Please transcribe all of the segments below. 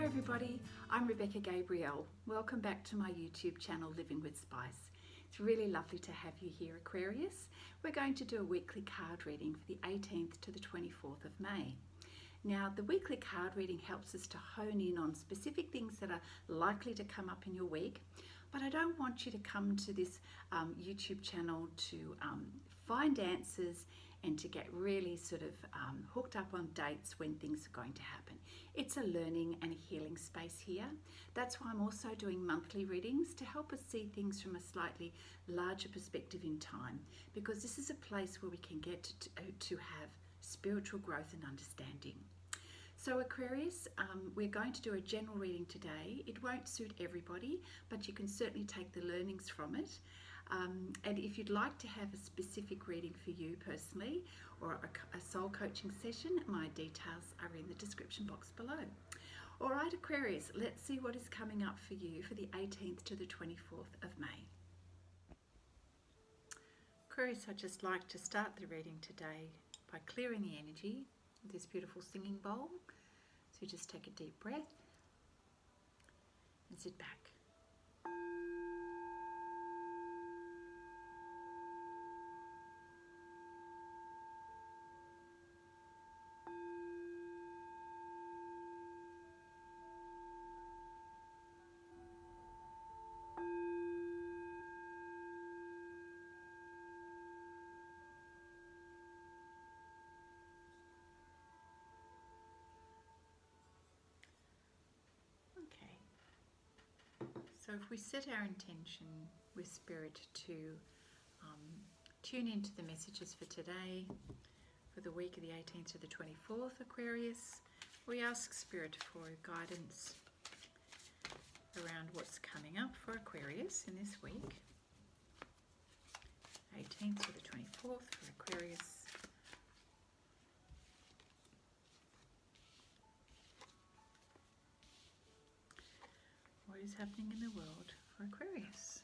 everybody, I'm Rebecca Gabrielle. Welcome back to my YouTube channel Living with Spice. It's really lovely to have you here, Aquarius. We're going to do a weekly card reading for the 18th to the 24th of May. Now, the weekly card reading helps us to hone in on specific things that are likely to come up in your week, but I don't want you to come to this YouTube channel to find answers and to get really sort of hooked up on dates when things are going to happen. It's a learning and a healing space here. That's why I'm also doing monthly readings to help us see things from a slightly larger perspective in time, because this is a place where we can get to have spiritual growth and understanding. So Aquarius, we're going to do a general reading today. It won't suit everybody, but you can certainly take the learnings from it. And if you'd like to have a specific reading for you personally or a soul coaching session, my details are in the description box below. All right, Aquarius, let's see what is coming up for you for the 18th to the 24th of May. Aquarius, I'd just like to start the reading today by clearing the energy with this beautiful singing bowl. So just take a deep breath and sit back. So if we set our intention with Spirit to tune into the messages for today, for the week of the 18th to the 24th, Aquarius, we ask Spirit for guidance around what's coming up for Aquarius in this week. 18th to the 24th for Aquarius. What is happening in the world for Aquarius?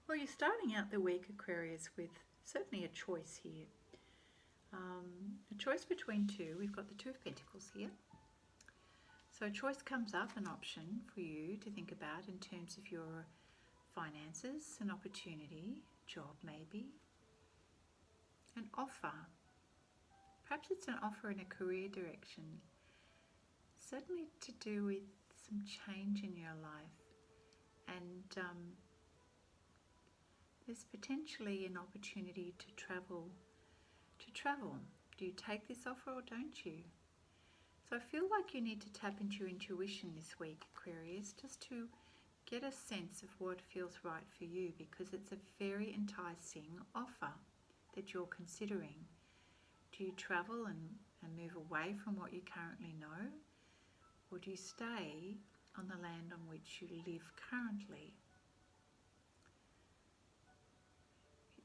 Well, you're starting out the week, Aquarius, with certainly a choice here. A choice between two. We've got the Two of Pentacles here. So a choice comes up, an option for you to think about in terms of your finances, an opportunity, job maybe, an offer. Perhaps it's an offer in a career direction. Certainly to do with some change in your life. And there's potentially an opportunity to travel. Do you take this offer or don't you? So I feel like you need to tap into your intuition this week, Aquarius, just to get a sense of what feels right for you, because it's a very enticing offer that you're considering. Do you travel and move away from what you currently know, or do you stay on the land on which you live currently?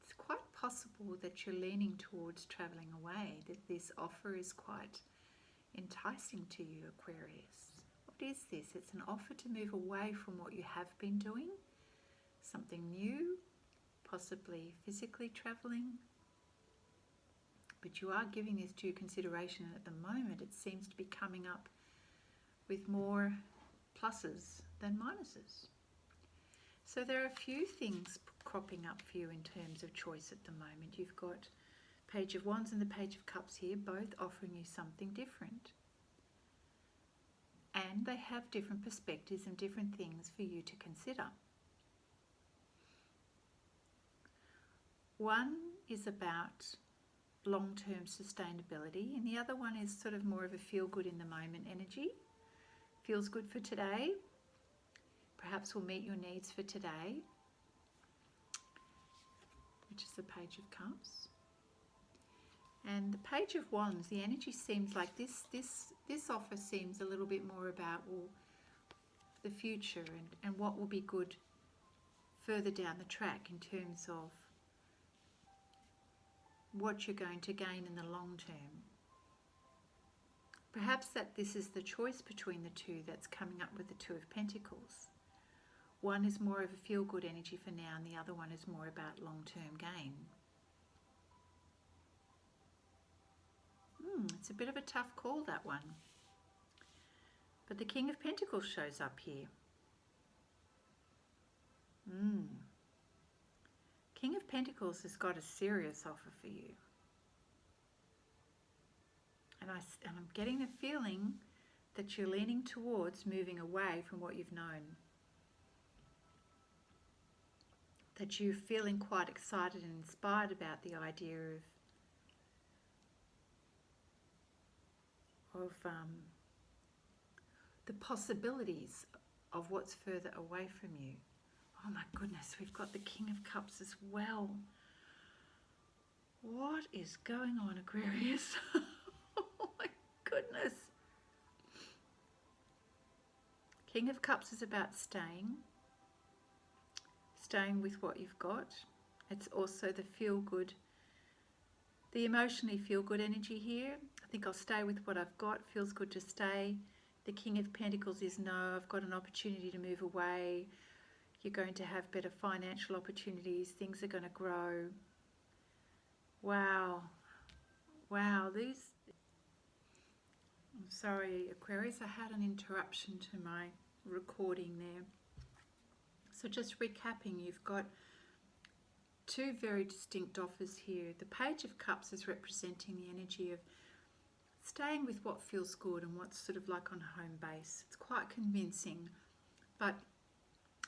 It's quite possible that you're leaning towards travelling away, that this offer is quite enticing to you, Aquarius. What is this? It's an offer to move away from what you have been doing, something new, possibly physically travelling. But you are giving this due consideration, and at the moment it seems to be coming up with more pluses than minuses. So there are a few things cropping up for you in terms of choice at the moment. You've got Page of Wands and the Page of Cups here, both offering you something different. And they have different perspectives and different things for you to consider. One is about long-term sustainability, and the other one is sort of more of a feel-good in the moment energy. Feels good for today. Perhaps will meet your needs for today, which is the Page of Cups. And the Page of Wands, the energy seems like this offer seems a little bit more about, well, the future and what will be good further down the track in terms of what you're going to gain in the long term. Perhaps that this is the choice between the two that's coming up with the Two of Pentacles. One is more of a feel-good energy for now, and the other one is more about long-term gain. It's a bit of a tough call, that one. But the King of Pentacles shows up here. King of Pentacles has got a serious offer for you. And I'm getting the feeling that you're leaning towards moving away from what you've known. That you're feeling quite excited and inspired about the idea of the possibilities of what's further away from you. Oh my goodness, we've got the King of Cups as well. What is going on, Aquarius? Oh my goodness. King of Cups is about staying with what you've got. It's also the feel-good, the emotionally feel-good energy here. I think I'll stay with what I've got. Feels good to stay. The King of Pentacles is no, I've got an opportunity to move away. You're going to have better financial opportunities. Things are going to grow. Wow. Wow. I'm sorry, Aquarius, I had an interruption to my recording there. So just recapping, you've got two very distinct offers here. The Page of Cups is representing the energy of staying with what feels good and what's sort of like on home base. It's quite convincing. But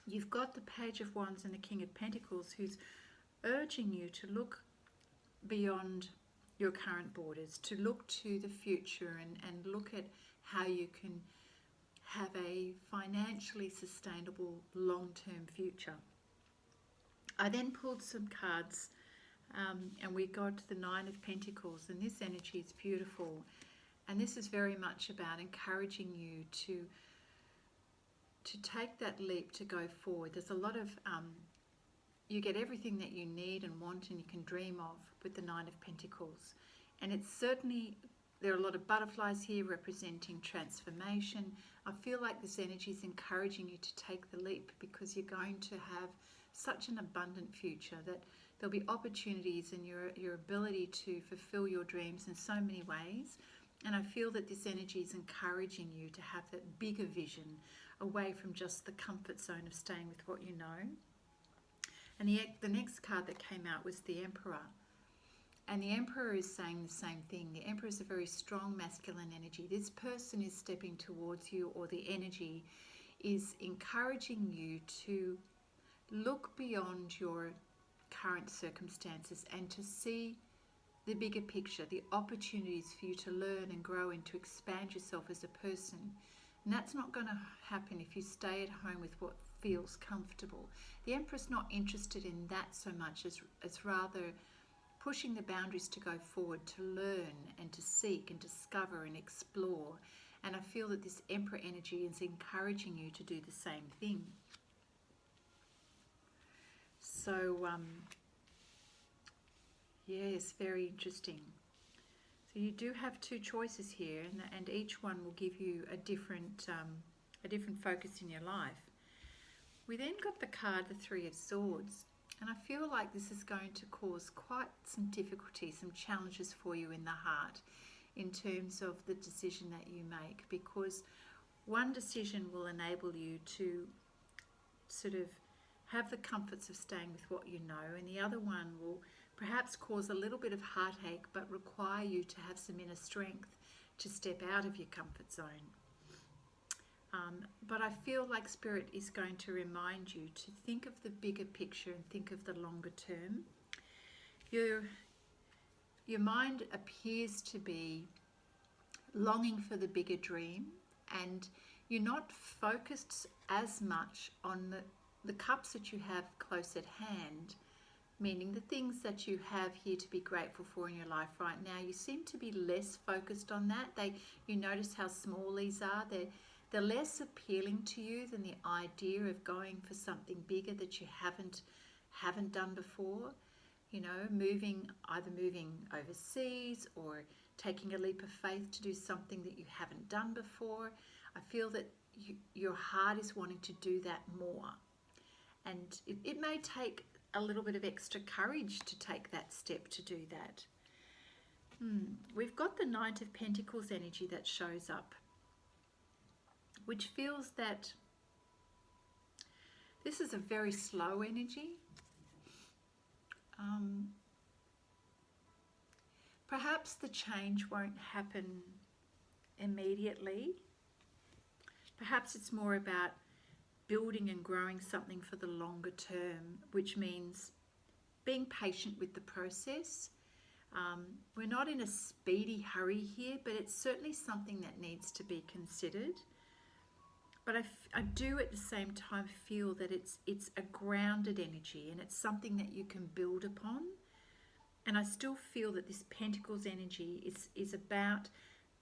you've got the Page of Wands and the King of Pentacles who's urging you to look beyond your current borders, to look to the future and look at how you can have a financially sustainable long-term future. I then pulled some cards and we got the Nine of Pentacles, and this energy is beautiful, and this is very much about encouraging you to take that leap to go forward. There's a lot of you get everything that you need and want and you can dream of with the Nine of Pentacles, and it's certainly, there are a lot of butterflies here representing transformation. I feel like this energy is encouraging you to take the leap because you're going to have such an abundant future that there'll be opportunities in your ability to fulfill your dreams in so many ways. And I feel that this energy is encouraging you to have that bigger vision away from just the comfort zone of staying with what you know. And the next card that came out was the Emperor. And the Emperor is saying the same thing. The Emperor is a very strong masculine energy. This person is stepping towards you, or the energy is encouraging you to look beyond your current circumstances and to see the bigger picture, the opportunities for you to learn and grow and to expand yourself as a person. And that's not going to happen if you stay at home with what feels comfortable. The Emperor's not interested in that so much as rather pushing the boundaries to go forward, to learn and to seek and discover and explore. And I feel that this Emperor energy is encouraging you to do the same thing. So, yes, very interesting. So you do have two choices here, and each one will give you a different focus in your life. We then got the card, the Three of Swords. And I feel like this is going to cause quite some difficulty, some challenges for you in the heart in terms of the decision that you make, because one decision will enable you to sort of have the comforts of staying with what you know, and the other one will perhaps cause a little bit of heartache but require you to have some inner strength to step out of your comfort zone. But I feel like Spirit is going to remind you to think of the bigger picture and think of the longer term. Your mind appears to be longing for the bigger dream, and you're not focused as much on the cups that you have close at hand, meaning the things that you have here to be grateful for in your life right now. You seem to be less focused on that. You notice how small these are. They're less appealing to you than the idea of going for something bigger that you haven't done before. you know, either moving overseas or taking a leap of faith to do something that you haven't done before. I feel that your heart is wanting to do that more. And it may take a little bit of extra courage to take that step to do that. We've got the Knight of Pentacles energy that shows up, which feels that this is a very slow energy. Perhaps the change won't happen immediately. Perhaps it's more about building and growing something for the longer term, which means being patient with the process. We're not in a speedy hurry here, but it's certainly something that needs to be considered. But I do at the same time feel that it's a grounded energy, and it's something that you can build upon. And I still feel that this Pentacles energy is about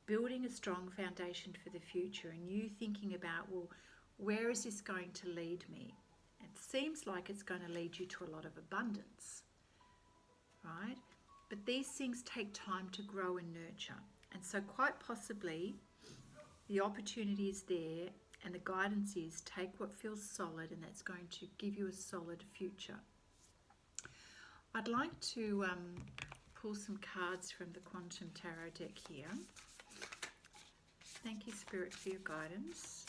building a strong foundation for the future, and you thinking about, well, where is this going to lead me? It seems like it's going to lead you to a lot of abundance, right? But these things take time to grow and nurture. And so quite possibly the opportunity is there, and the guidance is take what feels solid, and that's going to give you a solid future. I'd like to pull some cards from the Quantum Tarot deck here. Thank you, Spirit, for your guidance.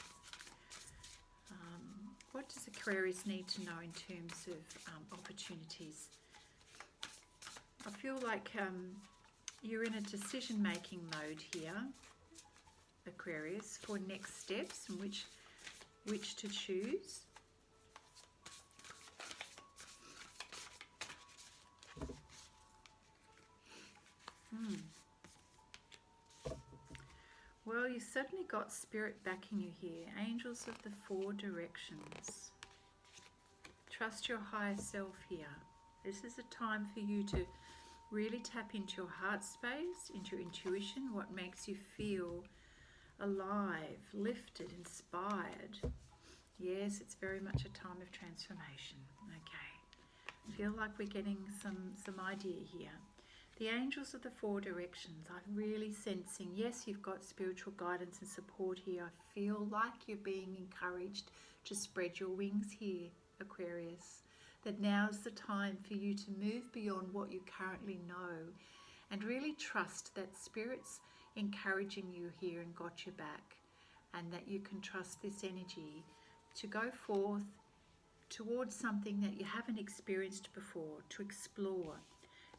What does Aquarius need to know in terms of opportunities? I feel like you're in a decision-making mode here, Aquarius, for next steps and which to choose. Well, you certainly got Spirit backing you here. Angels of the four directions. Trust your higher self here. This is a time for you to really tap into your heart space, into your intuition, what makes you feel alive, lifted, inspired. Yes, it's very much a time of transformation. Okay. I feel like we're getting some idea here. The angels of the four directions, I'm really sensing, yes, you've got spiritual guidance and support here. I feel like you're being encouraged to spread your wings here, Aquarius. That now's the time for you to move beyond what you currently know and really trust that Spirit's encouraging you here and got your back, and that you can trust this energy to go forth towards something that you haven't experienced before, to explore.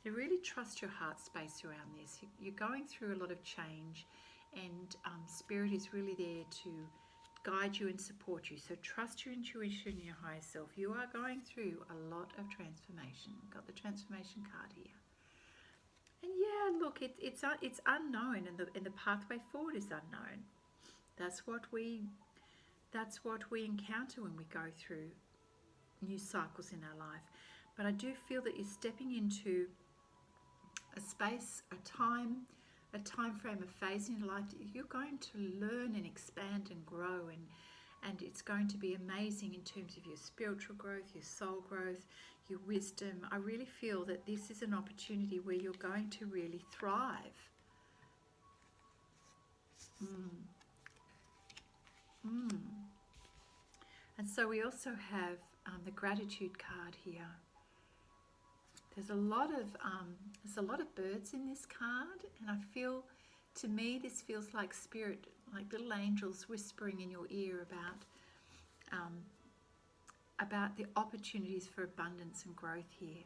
You really trust your heart space around this. You're going through a lot of change, and Spirit is really there to guide you and support you. So trust your intuition, your higher self. You are going through a lot of transformation. Got the transformation card here. And yeah, look, it's unknown, and the pathway forward is unknown. That's what we encounter when we go through new cycles in our life. But I do feel that you're stepping into a space, a time frame, a phase in your life that you're going to learn and expand and grow, and it's going to be amazing in terms of your spiritual growth, your soul growth, your wisdom. I really feel that this is an opportunity where you're going to really thrive. And so we also have the gratitude card here. There's a lot of birds in this card, and I feel, to me, this feels like Spirit, like little angels whispering in your ear about the opportunities for abundance and growth here.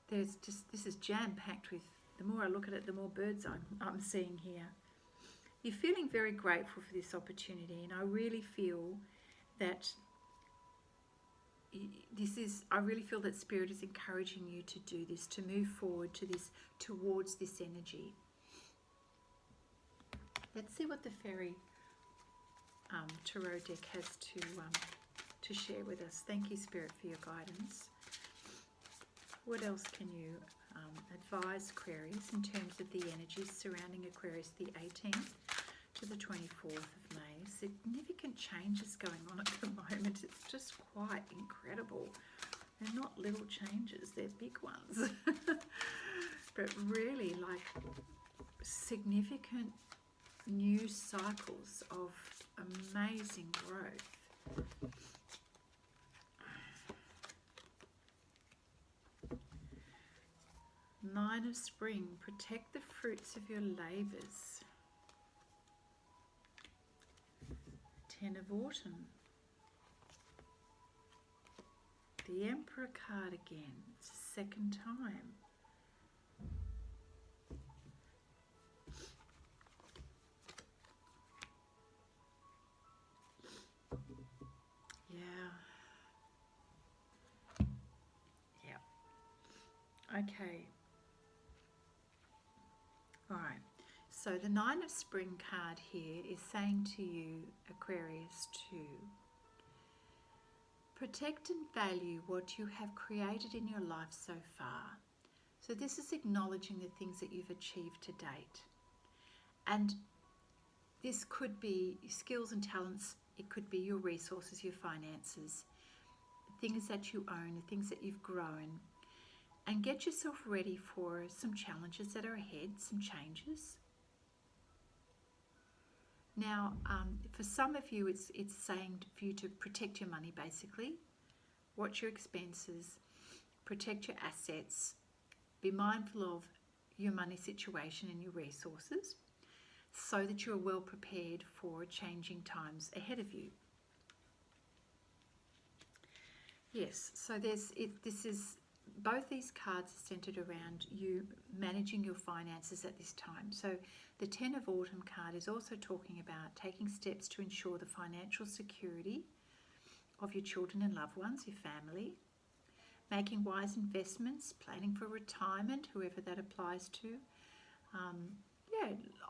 This is jam-packed with, the more I look at it, the more birds I'm seeing here. You're feeling very grateful for this opportunity, and I really feel that I really feel that Spirit is encouraging you to do this, to move forward towards this energy. Let's see what the Fairy Tarot deck has to share with us. Thank you, Spirit, for your guidance. What else can you advise Aquarius in terms of the energies surrounding Aquarius the 18th to the 24th of May? Significant changes going on at the moment. It's just quite incredible. They're not little changes, they're big ones. But really, like, significant new cycles of amazing growth. Nine of Spring, protect the fruits of your labours. Ten of Autumn. The Emperor card again. It's the second time. Okay. All right. So the Nine of Spring card here is saying to you, Aquarius, to protect and value what you have created in your life so far. So this is acknowledging the things that you've achieved to date. And this could be skills and talents. It could be your resources, your finances, things that you own, the things that you've grown. And get yourself ready for some challenges that are ahead, some changes. Now, for some of you, it's saying for you to protect your money, basically. Watch your expenses, protect your assets, be mindful of your money situation and your resources so that you're well prepared for changing times ahead of you. Yes, so both these cards are centered around you managing your finances at this time. So the Ten of Autumn card is also talking about taking steps to ensure the financial security of your children and loved ones, your family, making wise investments, planning for retirement, whoever that applies to,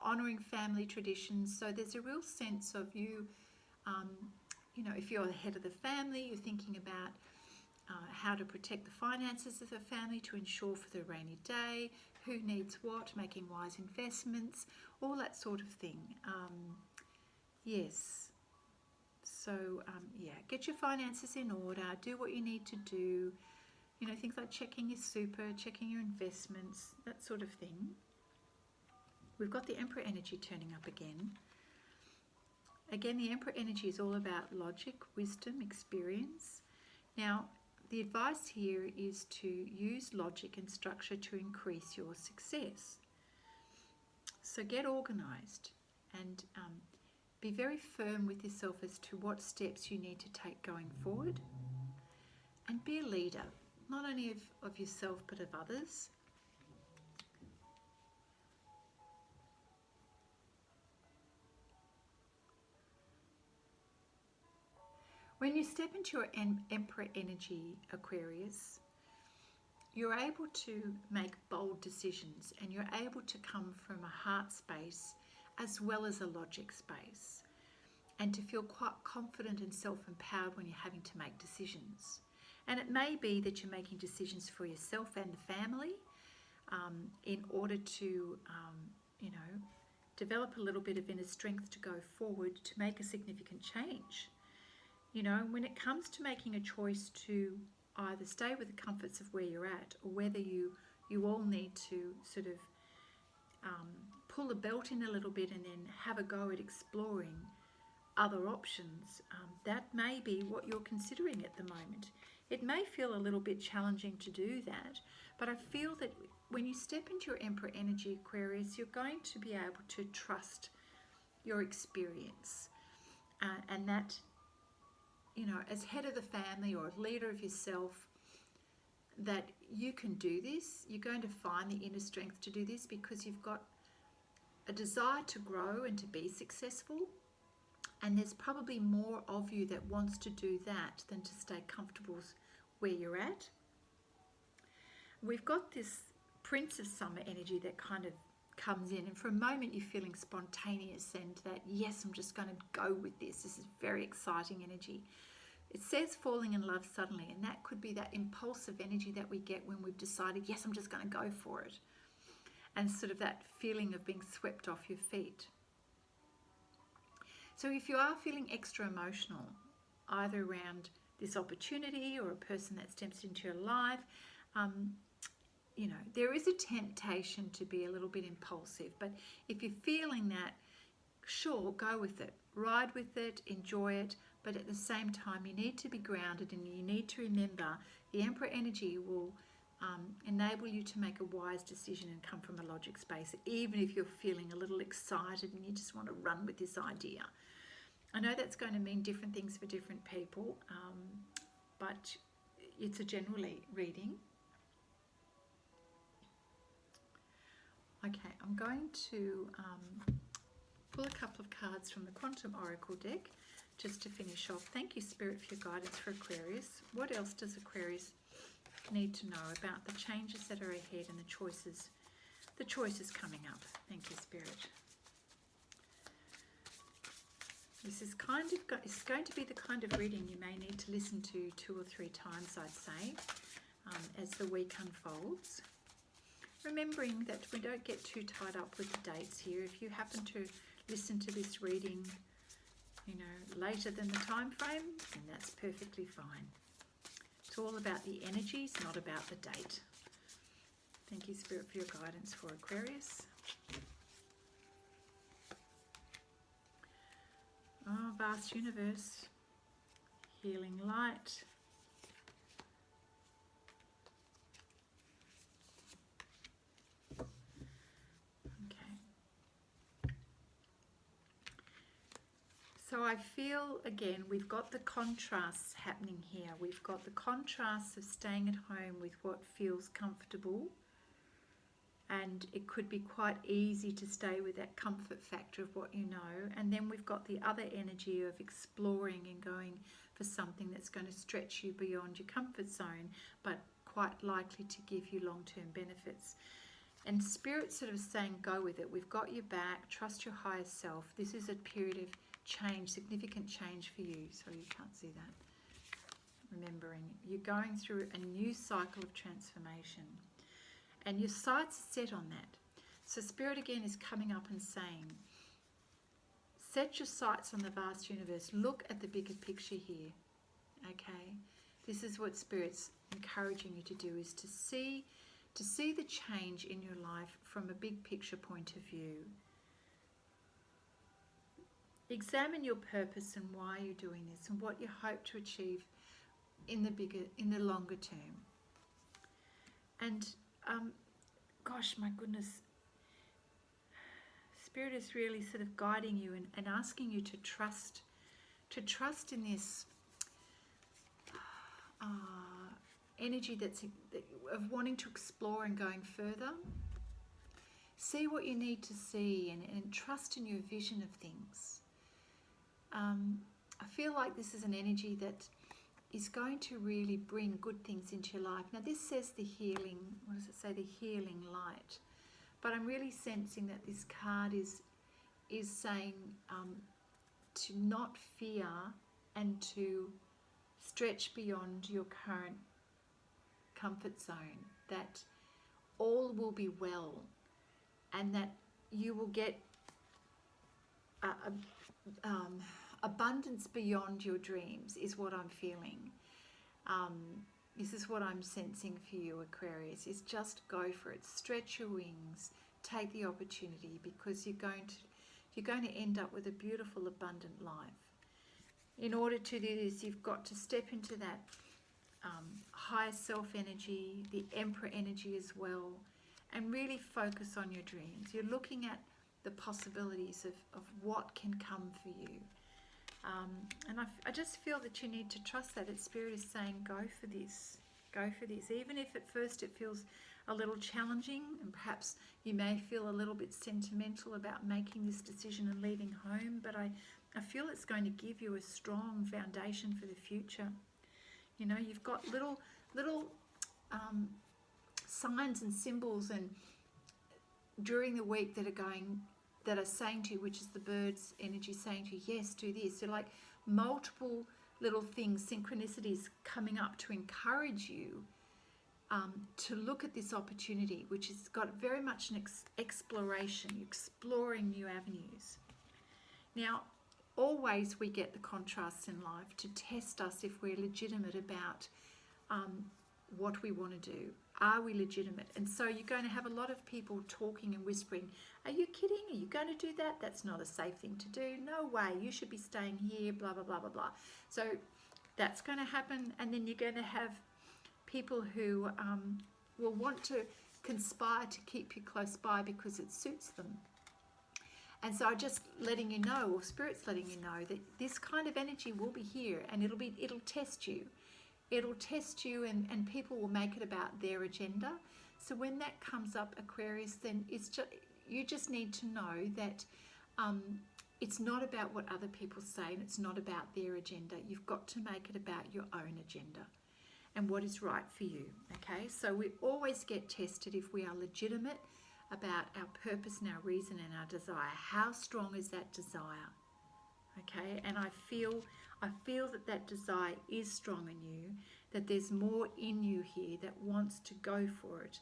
honouring family traditions. So there's a real sense of you, if you're the head of the family, you're thinking about how to protect the finances of the family to ensure for the rainy day, who needs what, making wise investments, all that sort of thing. Yes. So, get your finances in order, do what you need to do, things like checking your super, checking your investments, that sort of thing. We've got the Emperor energy turning up again. Again, the Emperor energy is all about logic, wisdom, experience. Now, the advice here is to use logic and structure to increase your success. So get organised and be very firm with yourself as to what steps you need to take going forward. And be a leader, not only of yourself but of others. When you step into your Emperor energy, Aquarius, you're able to make bold decisions and you're able to come from a heart space as well as a logic space, and to feel quite confident and self-empowered when you're having to make decisions. And it may be that you're making decisions for yourself and the family in order to, develop a little bit of inner strength to go forward to make a significant change. When it comes to making a choice to either stay with the comforts of where you're at, or whether you all need to sort of pull the belt in a little bit and then have a go at exploring other options, that may be what you're considering at the moment. It may feel a little bit challenging to do that, but I feel that when you step into your Emperor energy, Aquarius, you're going to be able to trust your experience, and that, as head of the family or leader of yourself, that you can do this. You're going to find the inner strength to do this because you've got a desire to grow and to be successful. And there's probably more of you that wants to do that than to stay comfortable where you're at. We've got this Prince of Summer energy that kind of comes in, and for a moment you're feeling spontaneous and that, yes, I'm just going to go with this. This is very exciting energy. It says falling in love suddenly, and that could be that impulsive energy that we get when we've decided, yes, I'm just going to go for it. And sort of that feeling of being swept off your feet. So if you are feeling extra emotional, either around this opportunity or a person that steps into your life. You know, there is a temptation to be a little bit impulsive, but if you're feeling that, sure, go with it, ride with it, enjoy it, but at the same time you need to be grounded, and you need to remember the Emperor energy will enable you to make a wise decision and come from a logic space, even if you're feeling a little excited and you just want to run with this idea. I know that's going to mean different things for different people, but it's a general reading. Okay, I'm going to pull a couple of cards from the Quantum Oracle deck just to finish off. Thank you, Spirit, for your guidance for Aquarius. What else does Aquarius need to know about the changes that are ahead and the choices coming up? Thank you, Spirit. This is it's going to be the kind of reading you may need to listen to 2 or 3 times, I'd say, as the week unfolds. Remembering that we don't get too tied up with the dates here. If you happen to listen to this reading, you know, later than the time frame, then that's perfectly fine. It's all about the energies, not about the date. Thank you, Spirit, for your guidance for Aquarius. Oh, vast universe, healing light. So I feel, again, we've got the contrasts happening here. We've got the contrasts of staying at home with what feels comfortable, and it could be quite easy to stay with that comfort factor of what you know. And then we've got the other energy of exploring and going for something that's going to stretch you beyond your comfort zone, but quite likely to give you long-term benefits. And Spirit's sort of saying, go with it. We've got your back. Trust your higher self. This is a period of change, significant change for you. Sorry, you can't see that. Remembering, you're going through a new cycle of transformation, and your sights are set on that. So Spirit again is coming up and saying, set your sights on the vast universe. Look at the bigger picture here. Okay, this is what Spirit's encouraging you to do, is to see the change in your life from a big picture point of view. Examine your purpose and why you're doing this, and what you hope to achieve in the longer term. And gosh, my goodness, Spirit is really sort of guiding you and asking you to trust in this energy of wanting to explore and going further. See what you need to see, and trust in your vision of things. I feel like this is an energy that is going to really bring good things into your life. Now this says the healing, what does it say? The healing light. But I'm really sensing that this card is saying to not fear and to stretch beyond your current comfort zone, that all will be well, and that you will get abundance beyond your dreams, is what I'm feeling. This is what I'm sensing for you, Aquarius, is just go for it. Stretch your wings, take the opportunity, because you're going to end up with a beautiful, abundant life. In order to do this, you've got to step into that higher self energy, the Emperor energy as well, and really focus on your dreams. You're looking at the possibilities of what can come for you. And I just feel that you need to trust that Spirit is saying, go for this. Go for this. Even if at first it feels a little challenging, and perhaps you may feel a little bit sentimental about making this decision and leaving home, but I feel it's going to give you a strong foundation for the future. You know, you've got little signs and symbols and during the week that are saying to you, which is the bird's energy saying to you, yes, do this. So like multiple little things, synchronicities coming up to encourage you to look at this opportunity, which has got very much an exploration, exploring new avenues. Now, always we get the contrasts in life to test us if we're legitimate about what we want to do. Are we legitimate? And so you're going to have a lot of people talking and whispering, are you kidding? Are you going to do that? That's not a safe thing to do. No way. You should be staying here, blah, blah, blah, blah, blah. So that's going to happen. And then you're going to have people who will want to conspire to keep you close by because it suits them. And so just letting you know, or Spirit's letting you know, that this kind of energy will be here, and it'll test you. It'll test you, and people will make it about their agenda. So when that comes up, Aquarius, then you just need to know that it's not about what other people say, and it's not about their agenda. You've got to make it about your own agenda and what is right for you. Okay, so we always get tested if we are legitimate about our purpose and our reason and our desire. How strong is that desire? Okay, and I feel that desire is strong in you, that there's more in you here that wants to go for it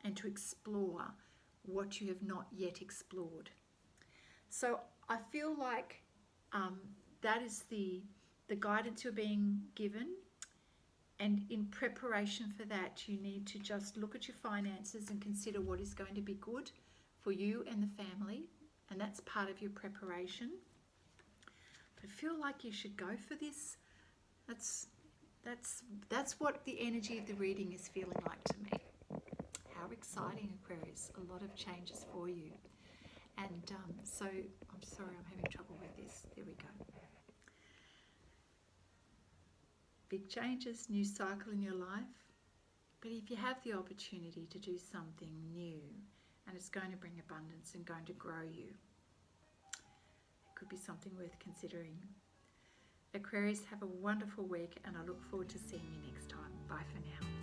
and to explore what you have not yet explored. So I feel like that is the guidance you're being given. And in preparation for that, you need to just look at your finances and consider what is going to be good for you and the family. And that's part of your preparation. But I feel like you should go for this. That's what the energy of the reading is feeling like to me. How exciting, Aquarius. A lot of changes for you. And so I'm sorry, I'm having trouble with this. There we go. Big changes, new cycle in your life. But if you have the opportunity to do something new, and it's going to bring abundance and going to grow you, it could be something worth considering. Aquarius, have a wonderful week, and I look forward to seeing you next time. Bye for now.